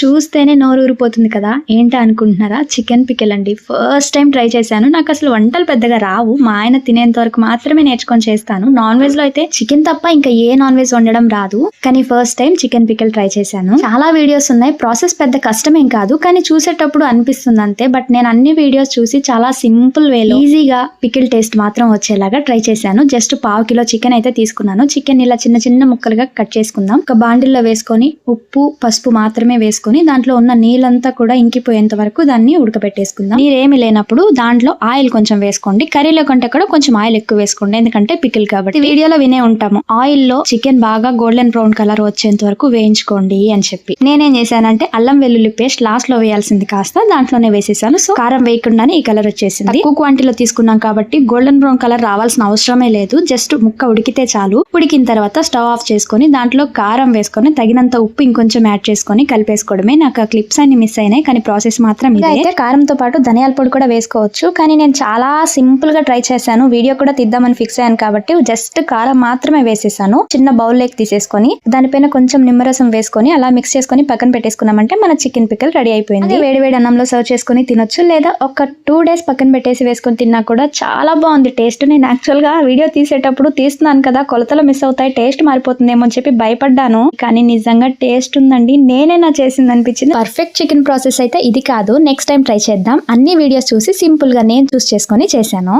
చూస్తేనే నోరు ఊరిపోతుంది కదా, ఏంటా అనుకుంటున్నారా? చికెన్ పికిల్ అండి. ఫస్ట్ టైం ట్రై చేశాను. నాకు అసలు వంటలు పెద్దగా రావు, మా ఆయన తినేంత వరకు మాత్రమే నేర్చుకొని చేస్తాను. నాన్ వెజ్ లో అయితే చికెన్ తప్ప ఇంకా ఏ నాన్ వెజ్ వండడం రాదు, కానీ first time chicken pickle try చేశాను. చాలా వీడియోస్ ఉన్నాయి, ప్రాసెస్ పెద్ద కష్టమేం కాదు, కానీ చూసేటప్పుడు అనిపిస్తుంది అంతే. బట్ నేను అన్ని వీడియోస్ చూసి చాలా సింపుల్ వేలో ఈజీగా పికిల్ టేస్ట్ మాత్రం వచ్చేలాగా ట్రై చేశాను. జస్ట్ 1/2 కిలో చికెన్ అయితే తీసుకున్నాను. చికెన్ ఇలా చిన్న చిన్న ముక్కలుగా కట్ చేసుకుందాం. ఒక బాండిల్లో వేసుకొని ఉప్పు పసుపు మాత్రమే వేసుకొని దాంట్లో ఉన్న నీళ్ళంతా కూడా ఇంకిపోయేంత వరకు దాన్ని ఉడకబెట్టేసుకుందాం. నీరేమి లేనప్పుడు దాంట్లో ఆయిల్ కొంచెం వేసుకోండి. కర్రీలో కంటే కూడా కొంచెం ఆయిల్ ఎక్కువ వేసుకోండి, ఎందుకంటే పికిల్ కాబట్టి. వీడియోలో వినే ఉంటాము ఆయిల్ లో చికెన్ బాగా గోల్డెన్ బ్రౌన్ కలర్ వచ్చేంత వరకు వేయించుకోండి అని చెప్పి. నేనేం చేశానంటే అల్లం వెల్లుల్లి పేస్ట్ లాస్ట్ లో వేయాల్సింది కాస్త దాంట్లోనే వేసేసాను. సో కారం వేయకుండానే ఈ కలర్ వచ్చేసింది. తక్కువ క్వాంటిటీలో తీసుకున్నాం కాబట్టి గోల్డెన్ బ్రౌన్ కలర్ రావాల్సిన అవసరమే లేదు. జస్ట్ ముక్క ఉడికితే చాలు. ఉడికిన తర్వాత స్టవ్ ఆఫ్ చేసుకొని దాంట్లో కారం వేసుకొని తగినంత ఉప్పు ఇంకొంచెం యాడ్ చేసుకొని కలిపేసుకోవడమే. నాకు ఆ క్లిప్స్ అన్ని మిస్ అయినాయి, కానీ ప్రాసెస్ మాత్రం ఇదే. అయితే కారంతో పాటు ధనియాల పొడి కూడా వేసుకోవచ్చు, కానీ నేను చాలా సింపుల్ గా ట్రై చేశాను. వీడియో కూడా తీద్దామని ఫిక్స్ అయ్యాను కాబట్టి జస్ట్ కారం మాత్రమే వేసేసాను. చిన్న బౌల్ లేక్ తీసేసుకొని దానిపైన కొంచెం నిమ్మరసం వేసుకొని అలా మిక్స్ చేసుకొని పక్కన పెట్టేసుకున్నామంటే మన చికెన్ పికిల్ రెడీ అయిపోయింది. వేడి వేడి అన్నంలో సర్వ్ చేసుకుని తినొచ్చు, లేదా ఒక 2 days పక్కన పెట్టేసి వేసుకొని తిన్నా కూడా చాలా బాగుంది టేస్ట్. నేను యాక్చువల్ గా వీడియో తీసేటప్పుడు తీస్తున్నాను కదా, కొలతలు మిస్ అవుతాయి, టేస్ట్ మారిపోతుందేమో అని చెప్పి భయపడ్డాను, కానీ నిజంగా టేస్ట్ ఉందండి. నేనేనా చేసింది అనిపించింది. పర్ఫెక్ట్ చికెన్ ప్రాసెస్ అయితే ఇది కాదు, నెక్స్ట్ టైం ట్రై చేద్దాం. అన్ని వీడియోస్ చూసి సింపుల్ గా నేను చూస్ చేసుకొని చేశాను.